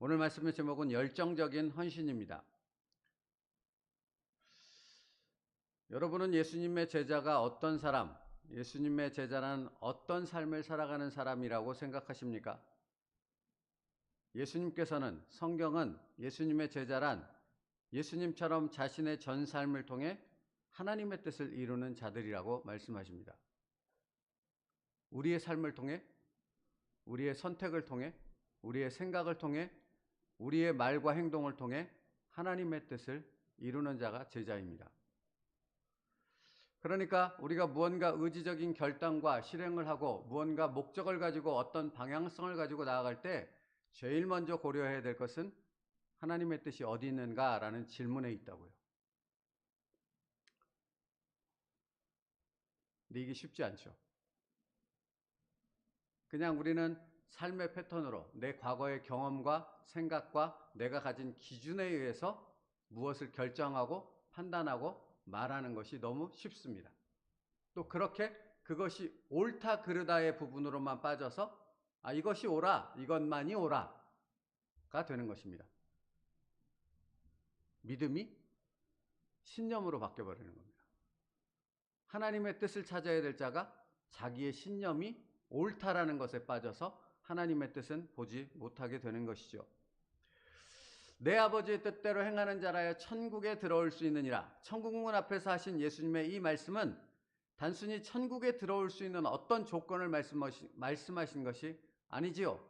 오늘 말씀의 제목은 열정적인 헌신입니다. 여러분은 예수님의 제자가 어떤 사람, 예수님의 제자는 어떤 삶을 살아가는 사람이라고 생각하십니까? 예수님께서는, 성경은 예수님의 제자란 예수님처럼 자신의 전 삶을 통해 하나님의 뜻을 이루는 자들이라고 말씀하십니다. 우리의 삶을 통해, 우리의 선택을 통해, 우리의 생각을 통해, 우리의 말과 행동을 통해 하나님의 뜻을 이루는 자가 제자입니다. 그러니까 우리가 무언가 의지적인 결단과 실행을 하고 무언가 목적을 가지고 어떤 방향성을 가지고 나아갈 때 제일 먼저 고려해야 될 것은 하나님의 뜻이 어디 있는가라는 질문에 있다고요. 근데 이게 쉽지 않죠. 그냥 우리는 삶의 패턴으로 내 과거의 경험과 생각과 내가 가진 기준에 의해서 무엇을 결정하고 판단하고 말하는 것이 너무 쉽습니다. 또 그렇게 그것이 옳다 그르다의 부분으로만 빠져서 이것이 옳아, 이것만이 옳아가 되는 것입니다. 믿음이 신념으로 바뀌어버리는 겁니다. 하나님의 뜻을 찾아야 될 자가 자기의 신념이 옳다라는 것에 빠져서 하나님의 뜻은 보지 못하게 되는 것이죠. 내 아버지의 뜻대로 행하는 자라야 천국에 들어올 수 있느니라. 천국문 앞에서 하신 예수님의 이 말씀은 단순히 천국에 들어올 수 있는 어떤 조건을 말씀하신 것이 아니지요.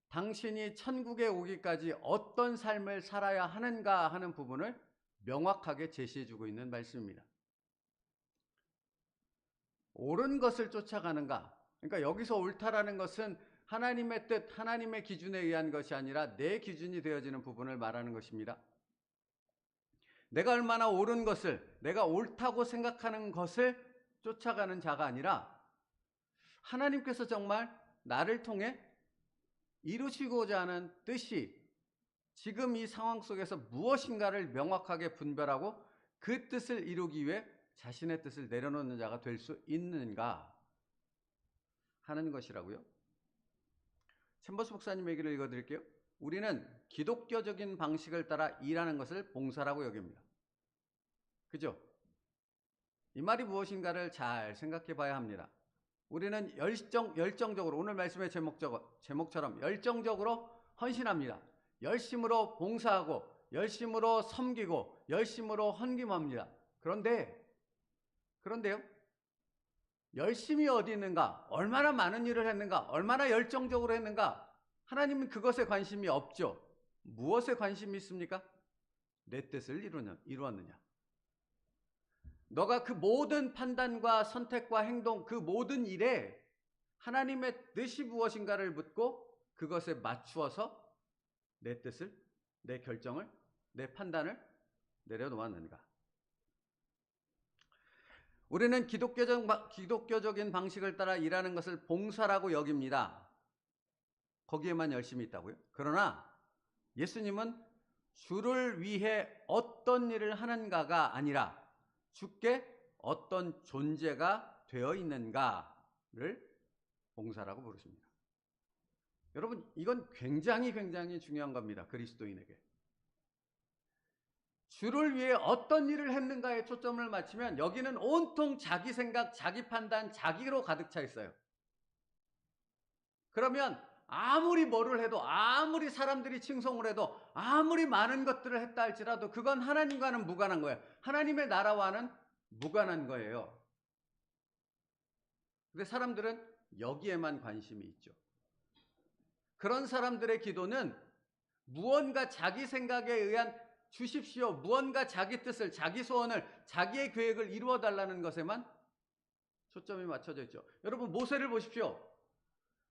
당신이 천국에 오기까지 어떤 삶을 살아야 하는가 하는 부분을 명확하게 제시해주고 있는 말씀입니다. 옳은 것을 쫓아가는가? 그러니까 여기서 옳다라는 것은 하나님의 뜻, 하나님의 기준에 의한 것이 아니라 내 기준이 되어지는 부분을 말하는 것입니다. 내가 얼마나 옳은 것을, 내가 옳다고 생각하는 것을 쫓아가는 자가 아니라 하나님께서 정말 나를 통해 이루시고자 하는 뜻이 지금 이 상황 속에서 무엇인가를 명확하게 분별하고 그 뜻을 이루기 위해 자신의 뜻을 내려놓는 자가 될 수 있는가 하는 것이라고요. 챔버스 목사님 얘기를 읽어드릴게요. 우리는 기독교적인 방식을 따라 일하는 것을 봉사라고 여깁니다. 그죠? 이 말이 무엇인가를 잘 생각해 봐야 합니다. 우리는 열정적으로 오늘 말씀의 제목처럼 열정적으로 헌신합니다. 열심으로 봉사하고 열심으로 섬기고 열심으로 헌금합니다. 그런데요. 열심이 어디 있는가? 얼마나 많은 일을 했는가? 얼마나 열정적으로 했는가? 하나님은 그것에 관심이 없죠. 무엇에 관심이 있습니까? 내 뜻을 이루었느냐? 너가 그 모든 판단과 선택과 행동, 그 모든 일에 하나님의 뜻이 무엇인가를 묻고 그것에 맞추어서 내 뜻을, 내 결정을, 내 판단을 내려놓았는가? 우리는 기독교적인 방식을 따라 일하는 것을 봉사라고 여깁니다. 거기에만 열심히 있다고요? 그러나 예수님은 주를 위해 어떤 일을 하는가가 아니라 주께 어떤 존재가 되어 있는가를 봉사라고 부르십니다. 여러분, 이건 굉장히 중요한 겁니다. 그리스도인에게. 주를 위해 어떤 일을 했는가에 초점을 맞추면 여기는 온통 자기 생각, 자기 판단, 자기로 가득 차 있어요. 그러면 아무리 뭐를 해도, 아무리 사람들이 칭송을 해도, 아무리 많은 것들을 했다 할지라도 그건 하나님과는 무관한 거예요. 하나님의 나라와는 무관한 거예요. 근데 사람들은 여기에만 관심이 있죠. 그런 사람들의 기도는 무언가 자기 생각에 의한 주십시오, 무언가 자기 뜻을, 자기 소원을, 자기의 계획을 이루어 달라는 것에만 초점이 맞춰져 있죠. 여러분, 모세를 보십시오.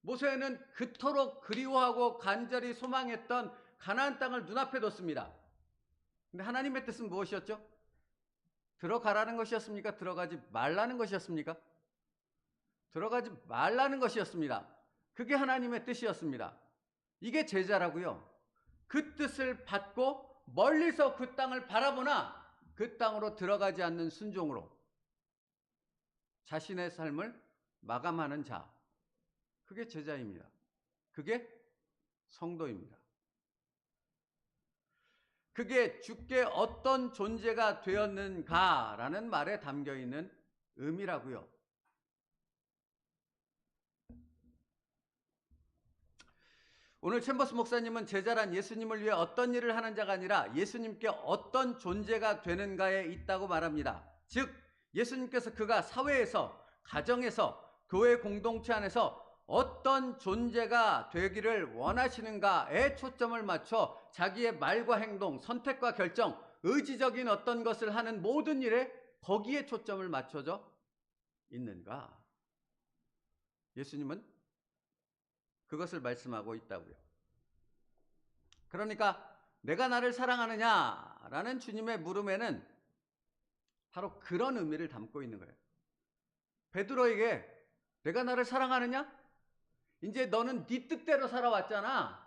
모세는 그토록 그리워하고 간절히 소망했던 가나안 땅을 눈앞에 뒀습니다. 근데 하나님의 뜻은 무엇이었죠? 들어가라는 것이었습니까? 들어가지 말라는 것이었습니까? 들어가지 말라는 것이었습니다. 그게 하나님의 뜻이었습니다. 이게 제자라고요. 그 뜻을 받고 멀리서 그 땅을 바라보나 그 땅으로 들어가지 않는 순종으로 자신의 삶을 마감하는 자, 그게 제자입니다. 그게 성도입니다. 그게 주께 어떤 존재가 되었는가라는 말에 담겨 있는 의미라고요. 오늘 챔버스 목사님은 제자란 예수님을 위해 어떤 일을 하는 자가 아니라 예수님께 어떤 존재가 되는가에 있다고 말합니다. 즉 예수님께서 그가 사회에서, 가정에서, 교회 공동체 안에서 어떤 존재가 되기를 원하시는가에 초점을 맞춰 자기의 말과 행동, 선택과 결정, 의지적인 어떤 것을 하는 모든 일에 거기에 초점을 맞춰져 있는가? 예수님은 그것을 말씀하고 있다고요. 그러니까 내가 나를 사랑하느냐라는 주님의 물음에는 바로 그런 의미를 담고 있는 거예요. 베드로에게 내가 나를 사랑하느냐? 이제 너는 네 뜻대로 살아왔잖아.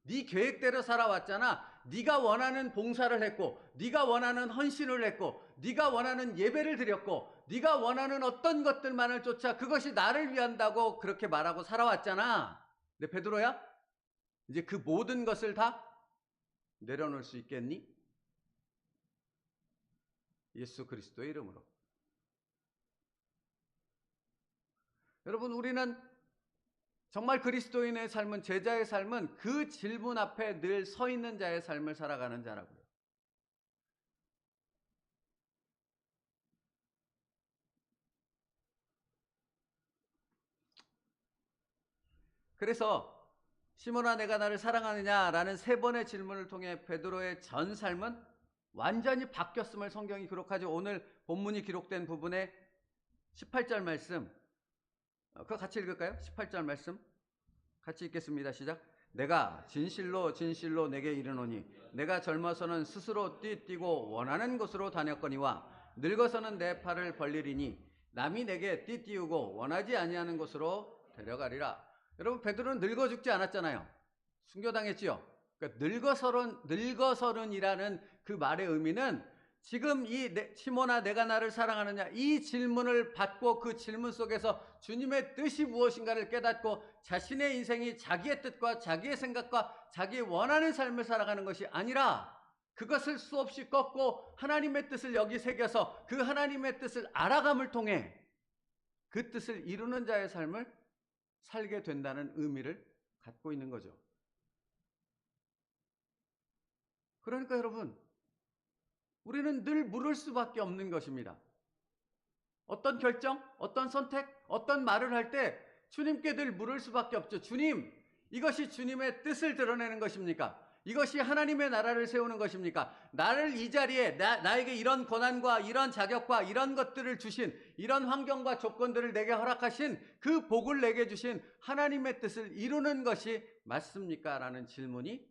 네 계획대로 살아왔잖아. 네가 원하는 봉사를 했고, 네가 원하는 헌신을 했고, 네가 원하는 예배를 드렸고, 네가 원하는 어떤 것들만을 쫓아 그것이 나를 위한다고 그렇게 말하고 살아왔잖아. 근데 베드로야, 이제 그 모든 것을 다 내려놓을 수 있겠니? 예수 그리스도의 이름으로. 여러분, 우리는 정말 그리스도인의 삶은, 제자의 삶은 그 질문 앞에 늘 서 있는 자의 삶을 살아가는 자라고요. 그래서 시몬아 내가 나를 사랑하느냐라는 세 번의 질문을 통해 베드로의 전 삶은 완전히 바뀌었음을 성경이 기록하죠. 오늘 본문이 기록된 부분에 18절 말씀, 그거 같이 읽을까요? 18절 말씀 같이 읽겠습니다. 시작. 내가 진실로 진실로 내게 이르노니 내가 젊어서는 스스로 띠뛰고 원하는 곳으로 다녔거니와 늙어서는 내 팔을 벌리리니 남이 내게 띠띠우고 원하지 아니하는 곳으로 데려가리라. 여러분, 베드로는 늙어 죽지 않았잖아요. 순교당했지요. 그러니까 늙어서는이라는 그 말의 의미는 지금 이 시몬아 내가 나를 사랑하느냐 이 질문을 받고 그 질문 속에서 주님의 뜻이 무엇인가를 깨닫고 자신의 인생이 자기의 뜻과 자기의 생각과 자기 원하는 삶을 살아가는 것이 아니라 그것을 수없이 꺾고 하나님의 뜻을 여기 새겨서 그 하나님의 뜻을 알아감을 통해 그 뜻을 이루는 자의 삶을 살게 된다는 의미를 갖고 있는 거죠. 그러니까 여러분, 우리는 늘 물을 수밖에 없는 것입니다. 어떤 결정, 어떤 선택, 어떤 말을 할 때 주님께 늘 물을 수밖에 없죠. 주님, 이것이 주님의 뜻을 드러내는 것입니까? 이것이 하나님의 나라를 세우는 것입니까? 나를 이 자리에 나에게 이런 권한과 이런 자격과 이런 것들을 주신, 이런 환경과 조건들을 내게 허락하신 그 복을 내게 주신 하나님의 뜻을 이루는 것이 맞습니까? 라는 질문이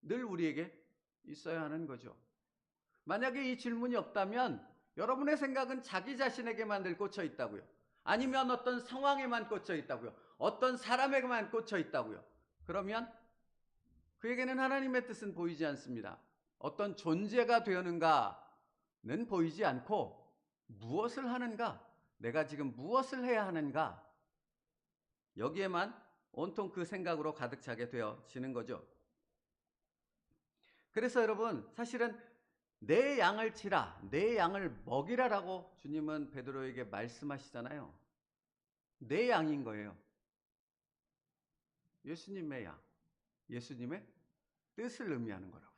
늘 우리에게 있어야 하는 거죠. 만약에 이 질문이 없다면 여러분의 생각은 자기 자신에게만 늘 꽂혀 있다고요. 아니면 어떤 상황에만 꽂혀 있다고요. 어떤 사람에게만 꽂혀 있다고요. 그러면 그에게는 하나님의 뜻은 보이지 않습니다. 어떤 존재가 되었는가는 보이지 않고 무엇을 하는가, 내가 지금 무엇을 해야 하는가, 여기에만 온통 그 생각으로 가득 차게 되어지는 거죠. 그래서 여러분, 사실은 내 양을 치라, 내 양을 먹이라라고 주님은 베드로에게 말씀하시잖아요. 내 양인 거예요. 예수님의 양, 예수님의 뜻을 의미하는 거라고요.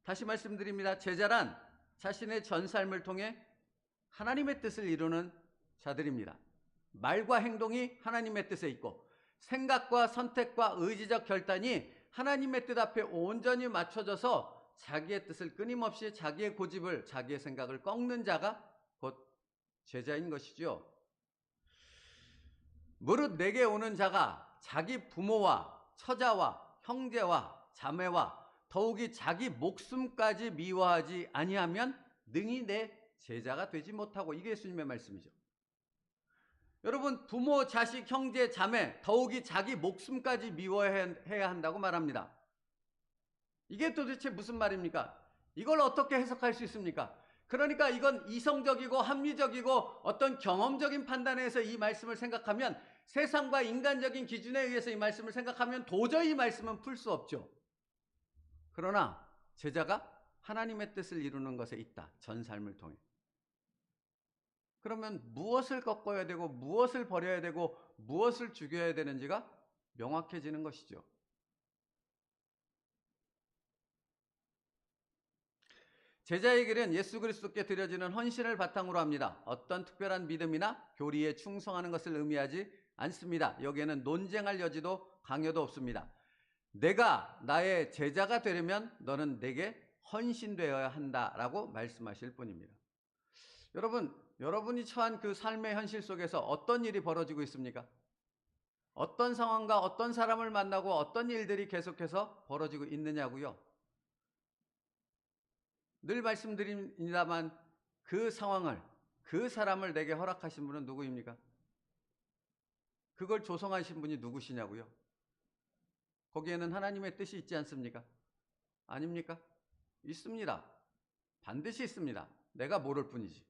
다시 말씀드립니다. 제자란 자신의 전 삶을 통해 하나님의 뜻을 이루는 자들입니다. 말과 행동이 하나님의 뜻에 있고 생각과 선택과 의지적 결단이 하나님의 뜻 앞에 온전히 맞춰져서 자기의 뜻을 끊임없이 자기의 고집을, 자기의 생각을 꺾는 자가 곧 제자인 것이죠. 무릇 내게 오는 자가 자기 부모와 처자와 형제와 자매와 더욱이 자기 목숨까지 미워하지 아니하면 능히 내 제자가 되지 못하고, 이게 예수님의 말씀이죠. 여러분, 부모, 자식, 형제, 자매, 더욱이 자기 목숨까지 미워해야 한다고 말합니다. 이게 도대체 무슨 말입니까? 이걸 어떻게 해석할 수 있습니까? 그러니까 이건 이성적이고 합리적이고 어떤 경험적인 판단에서 이 말씀을 생각하면, 세상과 인간적인 기준에 의해서 이 말씀을 생각하면 도저히 이 말씀은 풀 수 없죠. 그러나 제자가 하나님의 뜻을 이루는 것에 있다. 전 삶을 통해. 그러면 무엇을 꺾어야 되고 무엇을 버려야 되고 무엇을 죽여야 되는지가 명확해지는 것이죠. 제자의 길은 예수 그리스도께 드려지는 헌신을 바탕으로 합니다. 어떤 특별한 믿음이나 교리에 충성하는 것을 의미하지 않습니다. 여기에는 논쟁할 여지도 강요도 없습니다. 내가 나의 제자가 되려면 너는 내게 헌신되어야 한다라고 말씀하실 뿐입니다. 여러분이 처한 그 삶의 현실 속에서 어떤 일이 벌어지고 있습니까? 어떤 상황과 어떤 사람을 만나고 어떤 일들이 계속해서 벌어지고 있느냐고요? 늘 말씀드립니다만 그 상황을, 그 사람을 내게 허락하신 분은 누구입니까? 그걸 조성하신 분이 누구시냐고요? 거기에는 하나님의 뜻이 있지 않습니까? 아닙니까? 있습니다. 반드시 있습니다. 내가 모를 뿐이지.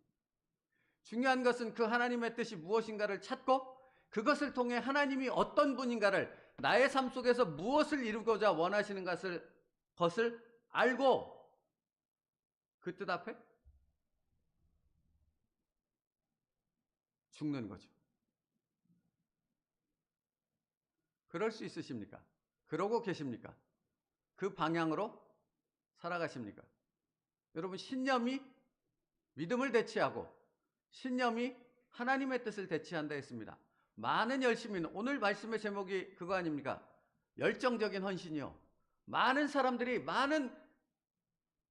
중요한 것은 그 하나님의 뜻이 무엇인가를 찾고 그것을 통해 하나님이 어떤 분인가를, 나의 삶 속에서 무엇을 이루고자 원하시는 것을 알고 그 뜻 앞에 죽는 거죠. 그럴 수 있으십니까? 그러고 계십니까? 그 방향으로 살아가십니까? 여러분, 신념이 믿음을 대체하고 신념이 하나님의 뜻을 대체한다 했습니다. 많은 열심히는, 오늘 말씀의 제목이 그거 아닙니까? 열정적인 헌신이요. 많은 사람들이, 많은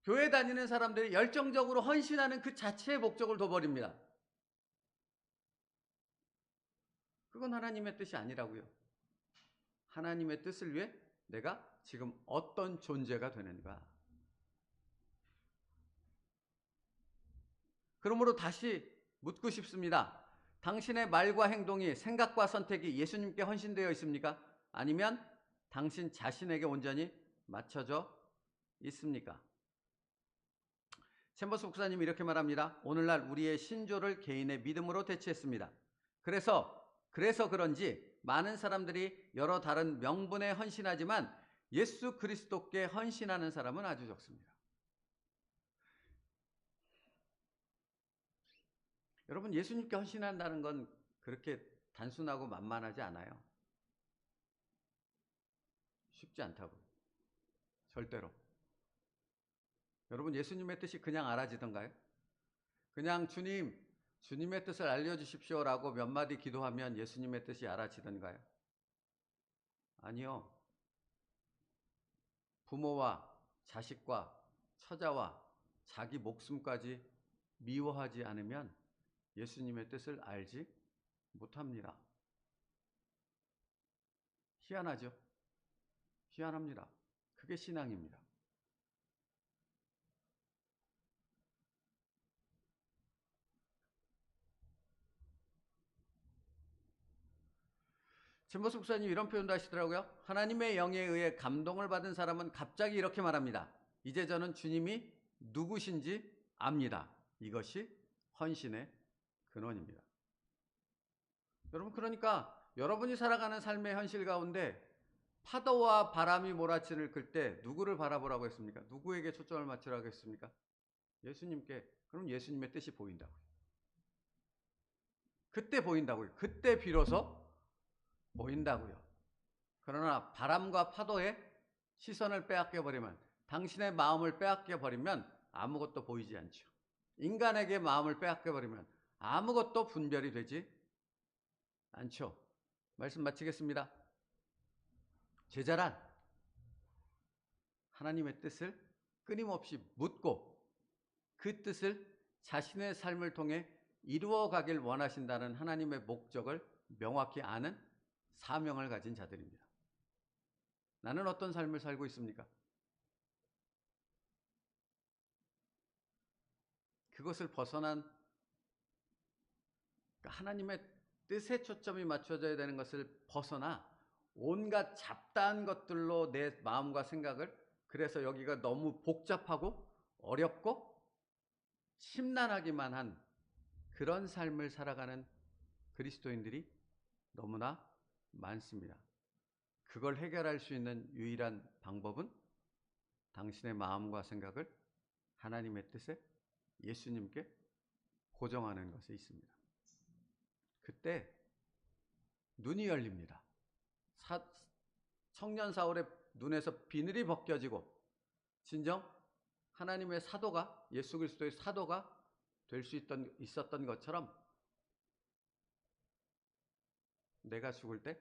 교회 다니는 사람들이 열정적으로 헌신하는 그 자체의 목적을 둬버립니다. 그건 하나님의 뜻이 아니라고요. 하나님의 뜻을 위해 내가 지금 어떤 존재가 되는가. 그러므로 다시 묻고 싶습니다. 당신의 말과 행동이, 생각과 선택이 예수님께 헌신되어 있습니까? 아니면 당신 자신에게 온전히 맞춰져 있습니까? 챔버스 목사님이 이렇게 말합니다. 오늘날 우리의 신조를 개인의 믿음으로 대체했습니다. 그래서 그런지 많은 사람들이 여러 다른 명분에 헌신하지만 예수 그리스도께 헌신하는 사람은 아주 적습니다. 여러분, 예수님께 헌신한다는 건 그렇게 단순하고 만만하지 않아요. 쉽지 않다고요. 절대로. 여러분, 예수님의 뜻이 그냥 알아지던가요? 그냥 주님의 뜻을 알려주십시오라고 몇 마디 기도하면 예수님의 뜻이 알아지던가요? 아니요. 부모와 자식과 처자와 자기 목숨까지 미워하지 않으면 예수님의 뜻을 알지 못합니다. 희한하죠? 희한합니다. 그게 신앙입니다. 챔버스 목사님 이런 표현도 하시더라고요. 하나님의 영에 의해 감동을 받은 사람은 갑자기 이렇게 말합니다. 이제 저는 주님이 누구신지 압니다. 이것이 헌신의 근원입니다. 여러분, 그러니까 여러분이 살아가는 삶의 현실 가운데 파도와 바람이 몰아치를 끌 때 누구를 바라보라고 했습니까? 누구에게 초점을 맞추라고 했습니까? 예수님께. 그럼 예수님의 뜻이 보인다고요. 그때 보인다고요. 그때 비로소 보인다고요. 그러나 바람과 파도에 시선을 빼앗겨 버리면, 당신의 마음을 빼앗겨 버리면 아무것도 보이지 않죠. 인간에게 마음을 빼앗겨 버리면 아무것도 분별이 되지 않죠. 말씀 마치겠습니다. 제자란 하나님의 뜻을 끊임없이 묻고 그 뜻을 자신의 삶을 통해 이루어 가길 원하신다는 하나님의 목적을 명확히 아는 사명을 가진 자들입니다. 나는 어떤 삶을 살고 있습니까? 그것을 벗어난, 하나님의 뜻에 초점이 맞춰져야 되는 것을 벗어나 온갖 잡다한 것들로 내 마음과 생각을, 그래서 여기가 너무 복잡하고 어렵고 심란하기만 한 그런 삶을 살아가는 그리스도인들이 너무나 많습니다. 그걸 해결할 수 있는 유일한 방법은 당신의 마음과 생각을 하나님의 뜻에, 예수님께 고정하는 것에 있습니다. 그때 눈이 열립니다. 청년 사울의 눈에서 비늘이 벗겨지고 진정 하나님의 사도가, 예수 그리스도의 사도가 될 수 있었던 것처럼 내가 죽을 때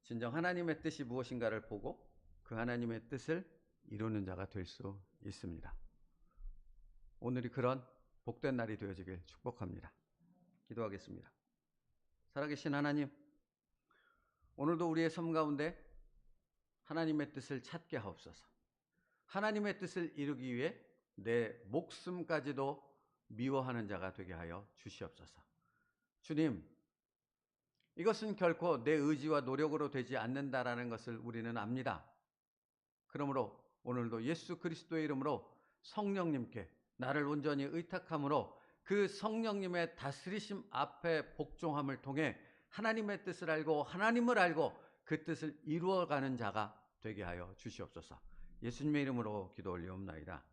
진정 하나님의 뜻이 무엇인가를 보고 그 하나님의 뜻을 이루는 자가 될 수 있습니다. 오늘이 그런 복된 날이 되어지길 축복합니다. 기도하겠습니다. 살아계신 하나님, 오늘도 우리의 삶 가운데 하나님의 뜻을 찾게 하옵소서. 하나님의 뜻을 이루기 위해 내 목숨까지도 미워하는 자가 되게 하여 주시옵소서. 주님, 이것은 결코 내 의지와 노력으로 되지 않는다라는 것을 우리는 압니다. 그러므로 오늘도 예수 그리스도의 이름으로 성령님께 나를 온전히 의탁함으로 그 성령님의 다스리심 앞에 복종함을 통해 하나님의 뜻을 알고 하나님을 알고 그 뜻을 이루어가는 자가 되게 하여 주시옵소서. 예수님의 이름으로 기도 올리옵나이다.